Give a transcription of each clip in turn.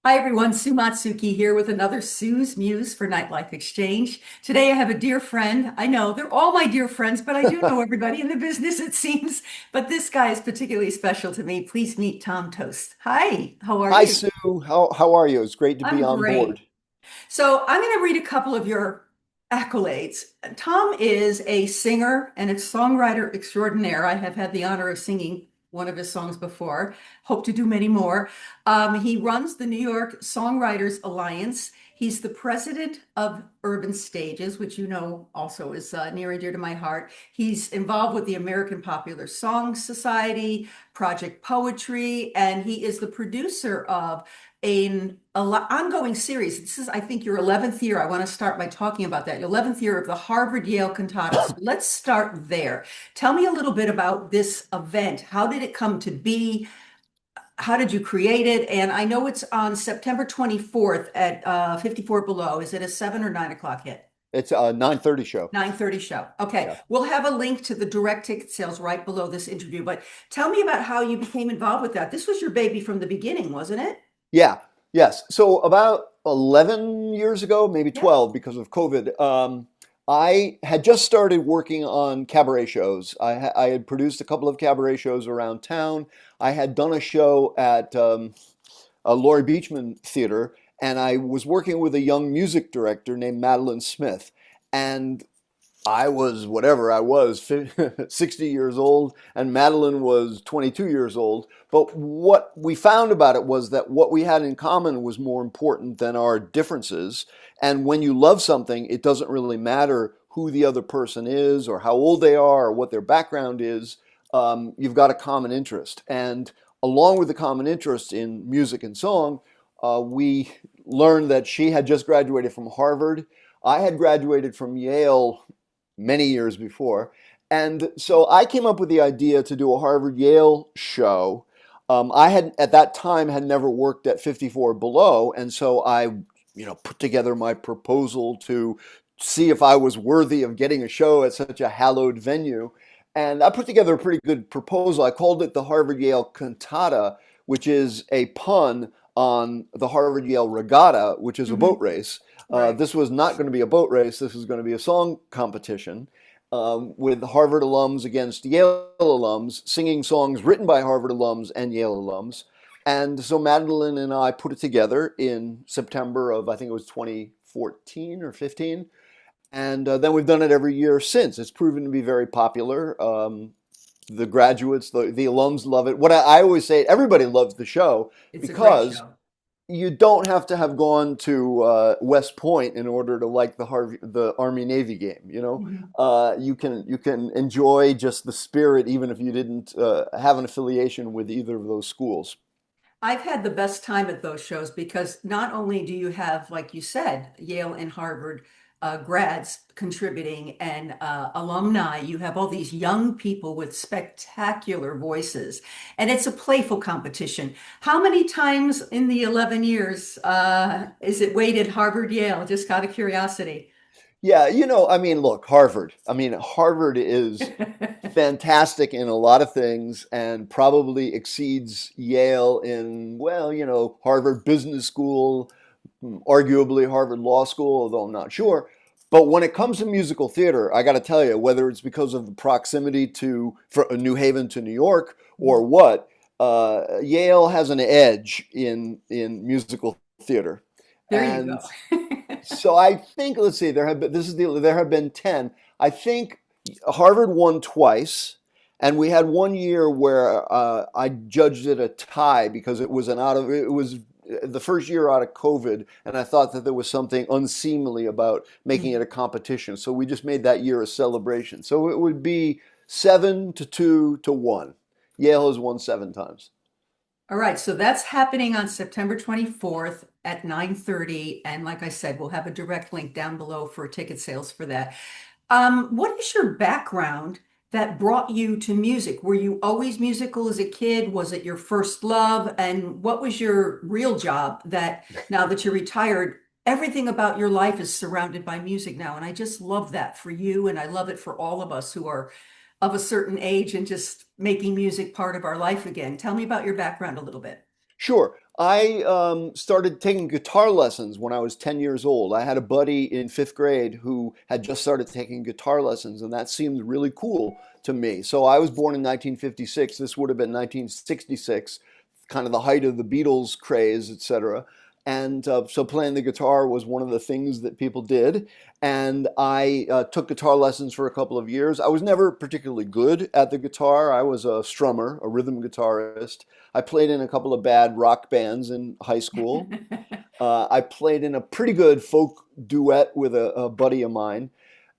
Hi everyone, Sue Matsuki here with another Sue's Muse for Nightlife Exchange. Today I have a dear friend. I know they're all my dear friends, but I do know everybody in the business, it seems. But this guy is particularly special to me. Please meet Tom Toce. Hi, how are Hi, you? Sue. How are you? It's great to be I'm on great. board. So I'm going to read a couple of your accolades. Tom is a singer and a songwriter extraordinaire. I have had the honor of singing one of his songs before. Hope to do many more. He runs the New York Songwriters Alliance. He's the president of Urban Stages, which you know also is near and dear to my heart. He's involved with the American Popular Song Society, Project Poetry, and he is the producer of ongoing series. This is, I think, your 11th year. I want to start by talking about that. Your 11th year of the Harvard Yale Cantata. So let's start there. Tell me a little bit about this event. How did it come to be? How did you create it? And I know it's on September 24th at 54 Below. Is it a 7 or 9 o'clock hit? It's a 9:30 show. 9:30 show. Okay. Yeah. We'll have a link to the direct ticket sales right below this interview. But tell me about how you became involved with that. This was your baby from the beginning, wasn't it? Yeah. Yes. So about 11 years ago, maybe Yeah. 12 because of COVID, I had just started working on cabaret shows. I had produced a couple of cabaret shows around town. I had done a show at a Laurie Beachman Theater, and I was working with a young music director named Madeline Smith. And I was whatever I was, 60 years old, and Madeline was 22 years old. But what we found about it was that what we had in common was more important than our differences. And when you love something, it doesn't really matter who the other person is or how old they are or what their background is. You've got a common interest. And along with the common interest in music and song, we learned that she had just graduated from Harvard. I had graduated from Yale many years before. And so I came up with the idea to do a Harvard Yale show. I had at that time had never worked at 54 Below, and so I put together my proposal to see if I was worthy of getting a show at such a hallowed venue. And I put together a pretty good proposal. I called it the Harvard Yale Cantata, which is a pun on the Harvard Yale Regatta, which is a boat Hmm. race. Right. This was not going to be a boat race. This was going to be a song competition with Harvard alums against Yale alums, singing songs written by Harvard alums and Yale alums. And so Madeline and I put it together in September of, I think it was 2014 or 15. And then we've done it every year since. It's proven to be very popular. The graduates, the alums love it. What I always say, everybody loves the show It's a great because show. you don't have to have gone to West Point in order to like the Army Navy game. Mhm. You can enjoy just the spirit, even if you didn't have an affiliation with either of those schools. I've had the best time at those shows because not only do you have, like you said, Yale and Harvard grads contributing and alumni, you have all these young people with spectacular voices, and it's a playful competition. How many times in the 11 years is it weighted Harvard Yale? Just out of curiosity. Yeah, I mean, look, Harvard. I mean, Harvard is fantastic in a lot of things and probably exceeds Yale in, well, Harvard Business School, arguably Harvard Law School, although I'm not sure. But when it comes to musical theater, I got to tell you, whether it's because of the proximity for New Haven to New York or what, Yale has an edge in musical theater. There you go. And so I think, let's see, there have been 10. I think Harvard won twice, and we had one year where I judged it a tie because it was the first year out of COVID, and I thought that there was something unseemly about making it a competition. So we just made that year a celebration. So it would be 7-2 to 1. Yale has won 7 times. All right, so that's happening on September 24th at 9:30. And like I said, we'll have a direct link down below for ticket sales for that. What is your background that brought you to music? Were you always musical as a kid? Was it your first love? And what was your real job that now that you're retired, everything about your life is surrounded by music now? And I just love that for you. And I love it for all of us who are of a certain age and just making music part of our life again. Tell me about your background a little bit. Sure. I started taking guitar lessons when I was 10 years old. I had a buddy in fifth grade who had just started taking guitar lessons, and that seemed really cool to me. So I was born in 1956. This would have been 1966, kind of the height of the Beatles craze, etc. And so playing the guitar was one of the things that people did. And I took guitar lessons for a couple of years. I was never particularly good at the guitar. I was a strummer, a rhythm guitarist. I played in a couple of bad rock bands in high school. I played in a pretty good folk duet with a buddy of mine.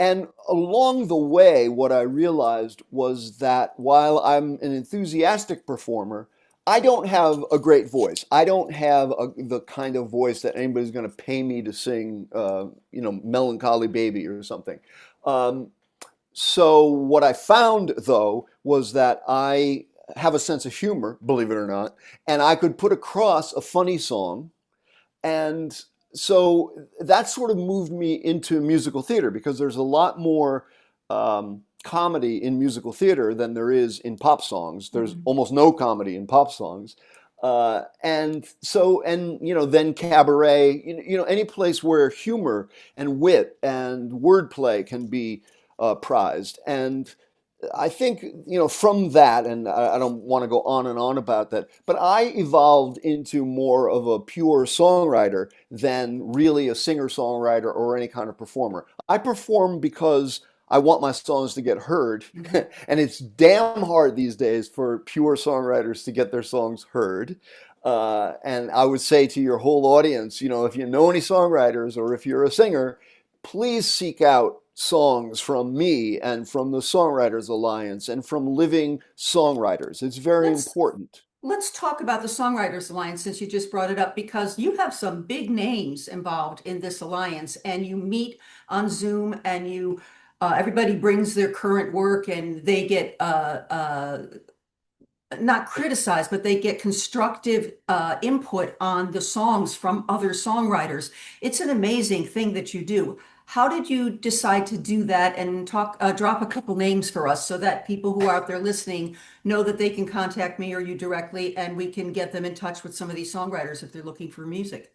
And along the way, what I realized was that while I'm an enthusiastic performer, I don't have a great voice. I don't have the kind of voice that anybody's going to pay me to sing, Melancholy Baby or something. Um, so what I found though was that I have a sense of humor, believe it or not, and I could put across a funny song. And so that sort of moved me into musical theater because there's a lot more comedy in musical theater than there is in pop songs. There's Mhm. almost no comedy in pop songs. And then cabaret, any place where humor and wit and wordplay can be prized. And I think, from that, and I don't want to go on and on about that, but I evolved into more of a pure songwriter than really a singer-songwriter or any kind of performer. I perform because I want my songs to get heard, Mhm. and it's damn hard these days for pure songwriters to get their songs heard. And I would say to your whole audience, if you know any songwriters or if you're a singer, please seek out songs from me and from the Songwriters Alliance and from living songwriters. It's very Let's important. let's talk about the Songwriters Alliance since you just brought it up because you have some big names involved in this alliance and you meet on Zoom and you everybody brings their current work and they get not criticized, but they get constructive input on the songs from other songwriters. It's an amazing thing that you do. How did you decide to do that and drop a couple names for us so that people who are out there listening know that they can contact me or you directly and we can get them in touch with some of these songwriters if they're looking for music?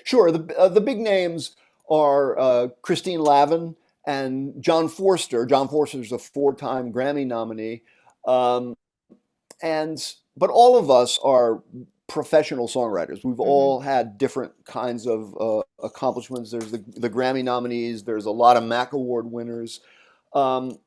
Sure, the big names are Christine Lavin and John Forster. John Forster is a four-time Grammy nominee. Um, but all of us are professional songwriters. We've Mhm. all had different kinds of accomplishments. There's the Grammy nominees. There's a lot of Mac Award winners. Um,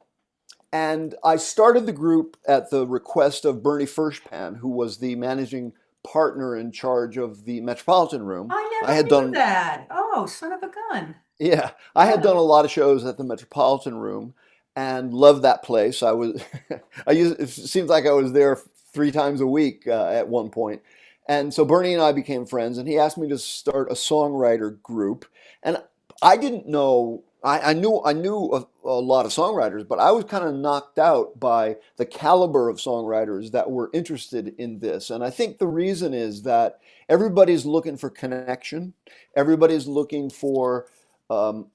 and I started the group at the request of Bernie Fershpan, who was the managing partner in charge of the Metropolitan Room. I I never had knew done that. Oh, son of a gun. Yeah, I had Yeah. done a lot of shows at the Metropolitan Room and loved that place. It seems like I was there 3 times a week at one point. And so Bernie and I became friends, and he asked me to start a songwriter group. And I didn't know, I knew a lot of songwriters, but I was kind of knocked out by the caliber of songwriters that were interested in this. And I think the reason is that everybody's looking for connection, everybody's looking for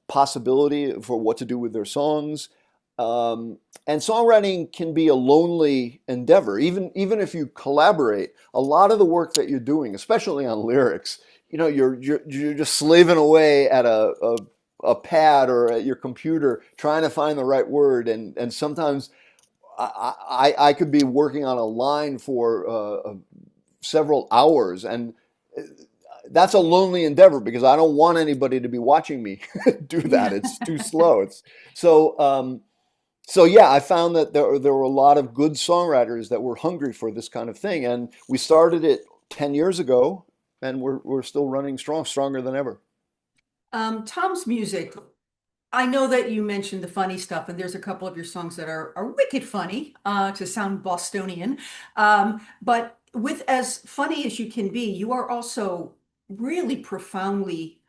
possibility for what to do with their songs. And songwriting can be a lonely endeavor, even if you collaborate. A lot of the work that you're doing, especially on lyrics, you're just slaving away at a pad or at your computer trying to find the right word, and sometimes I could be working on a line for several hours, and that's a lonely endeavor because I don't want anybody to be watching me do that. Yeah. It's too slow. It's so so yeah, I found that there were a lot of good songwriters that were hungry for this kind of thing, and we started it 10 years ago, and we're still running strong, stronger than ever. Tom's music. I know that you mentioned the funny stuff, and there's a couple of your songs that are wicked funny, to sound Bostonian. But with as funny as you can be, you are also really profoundly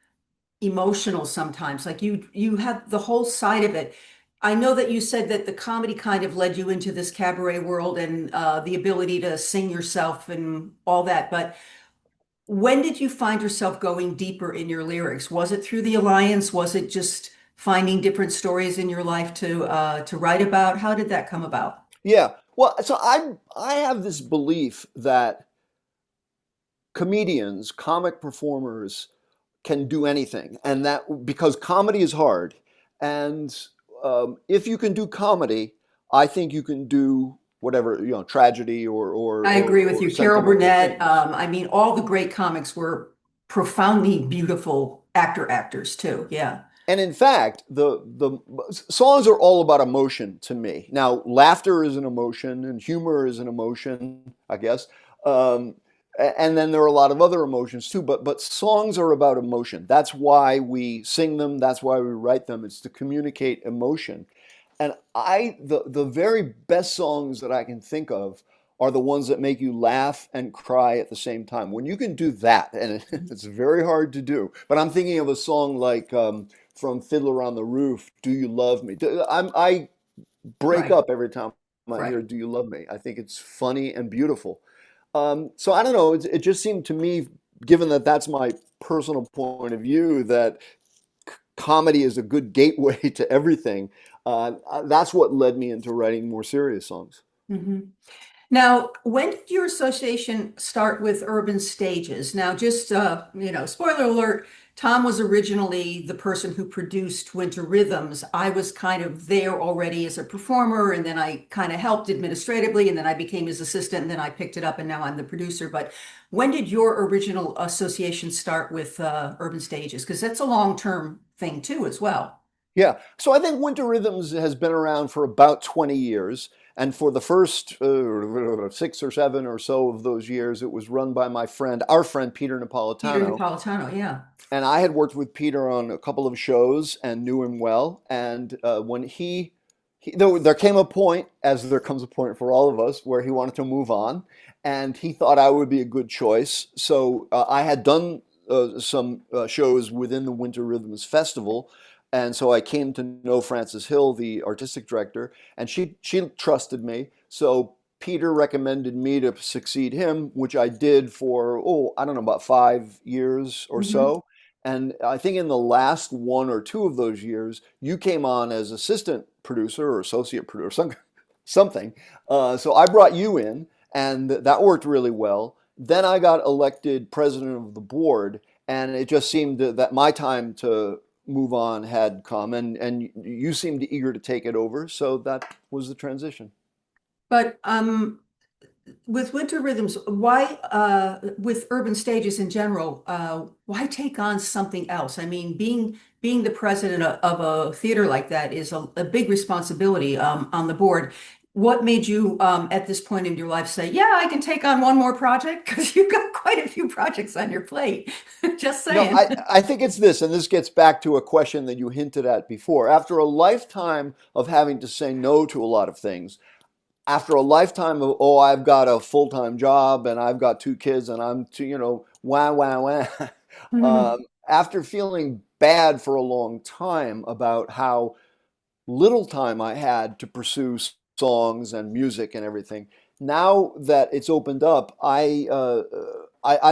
emotional sometimes. Like you have the whole side of it. I know that you said that the comedy kind of led you into this cabaret world and the ability to sing yourself and all that, but when did you find yourself going deeper in your lyrics? Was it through the Alliance? Was it just finding different stories in your life to write about? How did that come about? Yeah. Well, so I have this belief that comedians, comic performers can do anything, and that because comedy is hard, and if you can do comedy, I think you can do whatever, tragedy I agree with or you. Carol sentimental Burnett, things. I mean, all the great comics were profoundly beautiful actors too. Yeah. And in fact, the songs are all about emotion to me. Now, laughter is an emotion, and humor is an emotion, I guess. Um, and then there are a lot of other emotions too. But songs are about emotion. That's why we sing them. That's why we write them. It's to communicate emotion. And the very best songs that I can think of are the ones that make you laugh and cry at the same time. When you can do that, and it's very hard to do, but I'm thinking of a song like from Fiddler on the Roof, "Do You Love Me?" I break Right. up every time I Right. hear "Do You Love Me?" I think it's funny and beautiful. So I don't know. It just seemed to me, given that that's my personal point of view, that comedy is a good gateway to everything. That's what led me into writing more serious songs. Mhm. Now, when did your association start with urban stages? Now, just spoiler alert, Tom was originally the person who produced Winter Rhythms. I was kind of there already as a performer, and then I kind of helped administratively, and then I became his assistant, and then I picked it up, and now I'm the producer. But when did your original association start with urban stages? Because that's a long-term thing too, as well. Yeah. So I think Winter Rhythms has been around for about 20 years. And for the first 6 or 7 or so of those years, it was run by our friend Peter Peter Napolitano. Napolitano, yeah. And I had worked with Peter on a couple of shows and knew him well. And when there came a point, as there comes a point for all of us, where he wanted to move on, and he thought I would be a good choice. So I had done some shows within the Winter Rhythms Festival, and so I came to know Frances Hill, the artistic director, and she trusted me. So Peter recommended me to succeed him, which I did for, I don't know, about 5 years or Hmm. so. And I think in the last 1 or 2 of those years, you came on as assistant producer or associate producer, something. So I brought you in, and that worked really well. Then I got elected president of the board, and it just seemed that my time to move on had come, and you seemed eager to take it over. So that was the transition. But with Winter Rhythms, why, with urban stages in general, why take on something else? I mean, being the president of a theater like that is a big responsibility on the board. What made you, at this point in your life, say, "Yeah, I can take on one more project"? Because you've got quite a few projects on your plate. Just No, saying. I think it's this, and this gets back to a question that you hinted at before. After a lifetime of having to say no to a lot of things, after a lifetime of, I've got a full-time job and I've got 2 kids and I'm too, wah, wah, wah. Mhm. After feeling bad for a long time about how little time I had to pursue songs and music and everything, now that it's opened up, I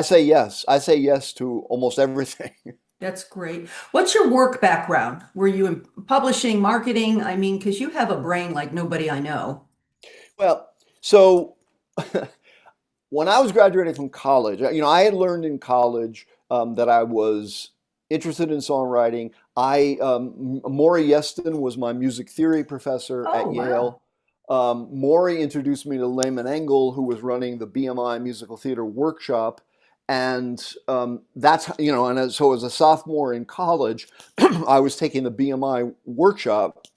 say yes. I say yes to almost everything. That's great. What's your work background? Were you in publishing, marketing? I mean, because you have a brain like nobody I know. Well, so when I was graduating from college, I had learned in college that I was interested in songwriting. Maury Yeston was my music theory professor Oh, at wow. Yale. Maury introduced me to Lehman Engel, who was running the BMI Musical Theater Workshop, and so as a sophomore in college, I was taking the BMI workshop,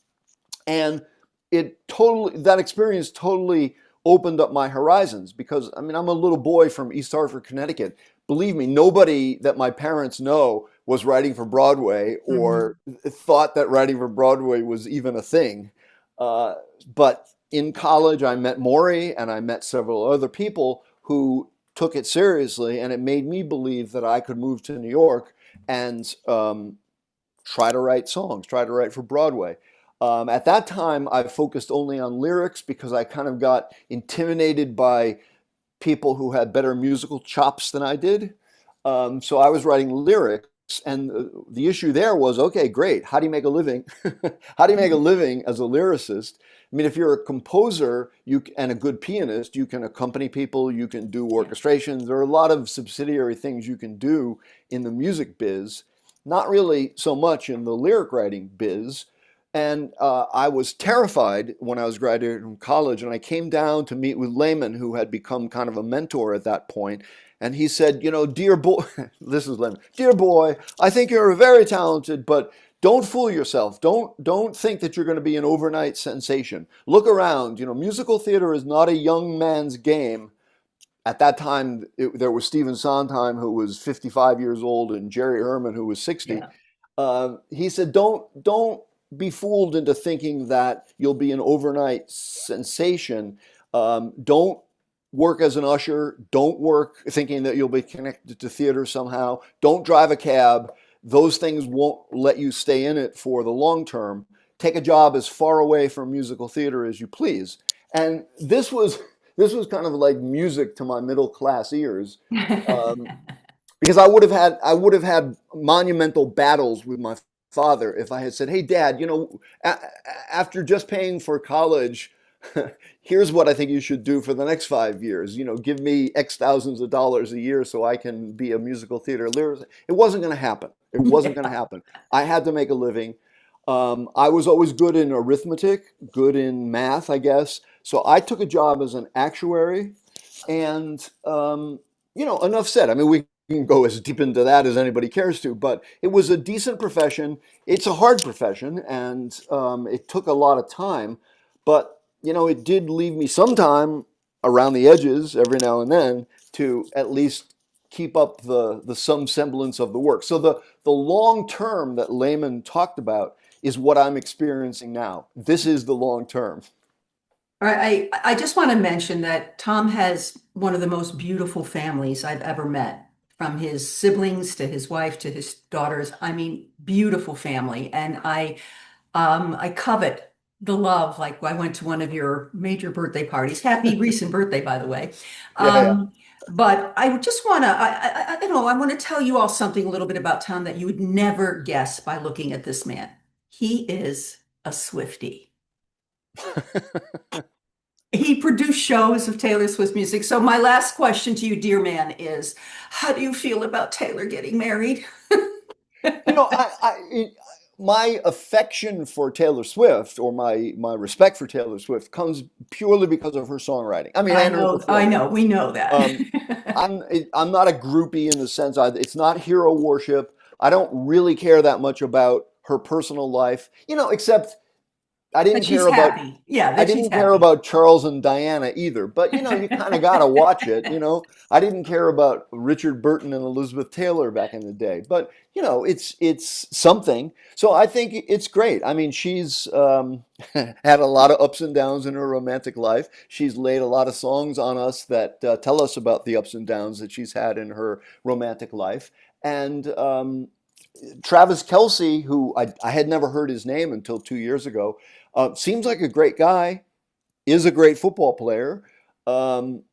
and that experience totally opened up my horizons because I mean I'm a little boy from East Hartford, Connecticut. Believe me, nobody that my parents know was writing for Broadway or Hmm. thought that writing for Broadway was even a thing. Uh, but in college, I met Maury and I met several other people who took it seriously, and it made me believe that I could move to New York and try to write songs, try to write for Broadway. At that time, I focused only on lyrics because I kind of got intimidated by people who had better musical chops than I did. So I was writing lyrics. And the issue there was, okay, great. How do you make a living? How do you make a living as a lyricist? I mean, if you're a composer and a good pianist, you can accompany people, you can do Yeah. orchestrations. There are a lot of subsidiary things you can do in the music biz, not really so much in the lyric writing biz. And I was terrified when I was graduating from college, and I came down to meet with Lehman, who had become kind of a mentor at that point. And he said, you know, dear boy, this is Lehman, dear boy, I think you're very talented, but don't fool yourself. Don't think that you're going to be an overnight sensation. Look around. You know, musical theater is not a young man's game. At that time, there was Stephen Sondheim, who was 55 years old, and Jerry Herman, who was 60. Yeah. He said, don't be fooled into thinking that you'll be an overnight sensation. Don't work as an usher. Don't work thinking that you'll be connected to theater somehow. Don't drive a cab. Those things won't let you stay in it for the long term. Take a job as far away from musical theater as you please. And this was kind of like music to my middle class ears. Um, because I would have had monumental battles with my father if I had said, "Hey, Dad, you know, after just paying for college, here's what I think you should do for the next 5 years. You know, give me X thousands of dollars a year so I can be a musical theater lyricist." It wasn't going to happen. It wasn't going to Yeah. happen. I had to make a living. I was always good in arithmetic, good in math, I guess. So I took a job as an actuary, and enough said. I mean, we can go as deep into that as anybody cares to, but it was a decent profession. It's a hard profession, and it took a lot of time, but it did leave me some time around the edges every now and then to at least keep up the some semblance of the work. So the long term that Lehman talked about is what I'm experiencing now. This is the long term. All right, I just want to mention that Tom has one of the most beautiful families I've ever met, from his siblings to his wife to his daughters. I mean, beautiful family, and I covet the love. Like I went to one of your major birthday parties. Happy recent birthday, by the way. Yeah, yeah. Um, but I just want to, I want to tell you all something a little bit about Tom that you would never guess by looking at this man. He is a Swiftie. He produced shows of Taylor Swift music. So my last question to you, dear man, is how do you feel about Taylor getting married? You know, my affection for Taylor Swift, or my respect for Taylor Swift, comes purely because of her songwriting. I mean, and her I performance. know, we know that. Um, I'm not a groupie in the sense it's not hero worship. I don't really care that much about her personal life, except I But didn't she's care about happy. Yeah, I that she's didn't care happy. about Charles and Diana either, but you kind of got to watch it. I didn't care about Richard Burton and Elizabeth Taylor back in the day, but it's something. So I think it's great. I mean, she's had a lot of ups and downs in her romantic life. She's laid a lot of songs on us that tell us about the ups and downs that she's had in her romantic life. And Travis Kelce, who I had never heard his name until 2 years ago, seems like a great guy, is a great football player. And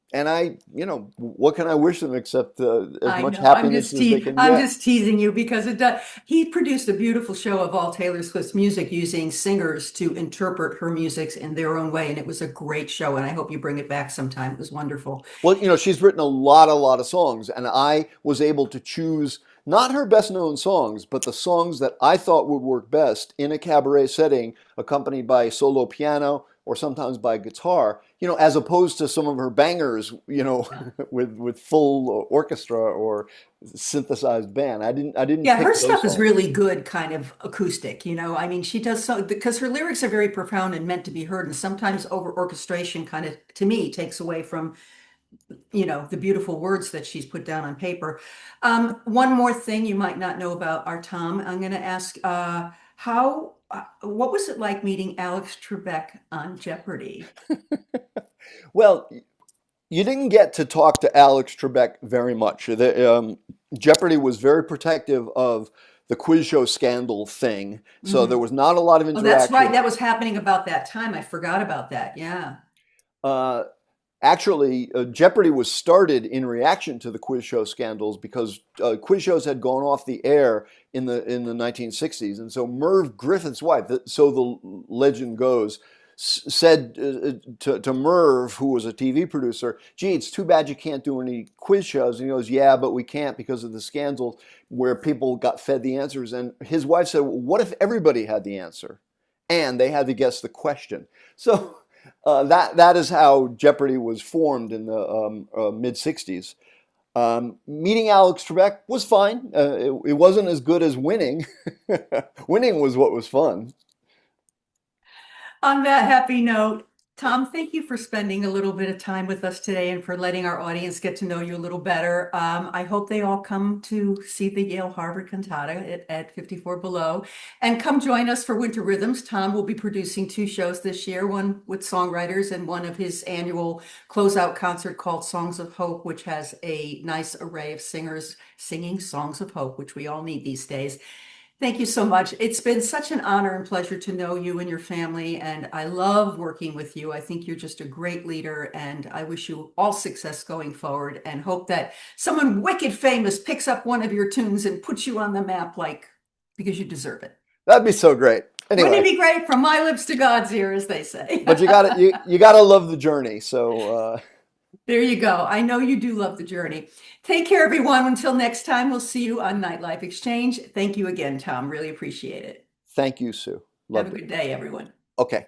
what can I wish them except as I much know. happiness as they can I'm get? just teasing you because it does. He produced a beautiful show of all Taylor Swift's music using singers to interpret her music in their own way, and it was a great show. And I hope you bring it back sometime. It was wonderful. Well, she's written a lot of songs, and I was able to choose not her best known songs, but the songs that I thought would work best in a cabaret setting, accompanied by solo piano or sometimes by guitar, as opposed to some of her bangers, with full orchestra or synthesized band. I didn't Yeah, her pick those stuff is songs. really good, kind of acoustic. I mean, she does so because her lyrics are very profound and meant to be heard, and sometimes over orchestration kind of, to me, takes away from the beautiful words that she's put down on paper. One more thing you might not know about our Tom, I'm going to ask, what was it like meeting Alex Trebek on Jeopardy? Well, you didn't get to talk to Alex Trebek very much. Jeopardy was very protective of the quiz show scandal thing, so there Mhm. was not a lot of Oh, that's right. interaction. That was happening about that time. I forgot about that. Yeah. Uh, Actually, Jeopardy was started in reaction to the quiz show scandals because quiz shows had gone off the air in the 1960s, and so Merv Griffith's wife, so the legend goes, said to Merv, who was a TV producer, "Gee, it's too bad you can't do any quiz shows." And he goes, "Yeah, but we can't because of the scandals where people got fed the answers." And his wife said, well, "What if everybody had the answer, and they had to guess the question?" So. That is how Jeopardy was formed in the mid '60s. Meeting Alex Trebek was fine. It wasn't as good as winning. Winning was what was fun. On that happy note, Tom, thank you for spending a little bit of time with us today and for letting our audience get to know you a little better. I hope they all come to see the Yale Harvard Cantata at 54 Below and come join us for Winter Rhythms. Tom will be producing two shows this year, one with songwriters and one of his annual closeout concert called Songs of Hope, which has a nice array of singers singing songs of hope, which we all need these days. Thank you so much. It's been such an honor and pleasure to know you and your family, and I love working with you. I think you're just a great leader, and I wish you all success going forward and hope that someone wicked famous picks up one of your tunes and puts you on the map like because you deserve it. That'd be so great. Wouldn't it Anyway, be great from my lips to God's ear, as they say? but you gotta love the journey. So There you go. I know you do love the journey. Take care, everyone. Until next time, we'll see you on Nightlife Exchange. Thank you again, Tom. Really appreciate it. thank you, Sue. Have a Loved it. good day, everyone. Okay.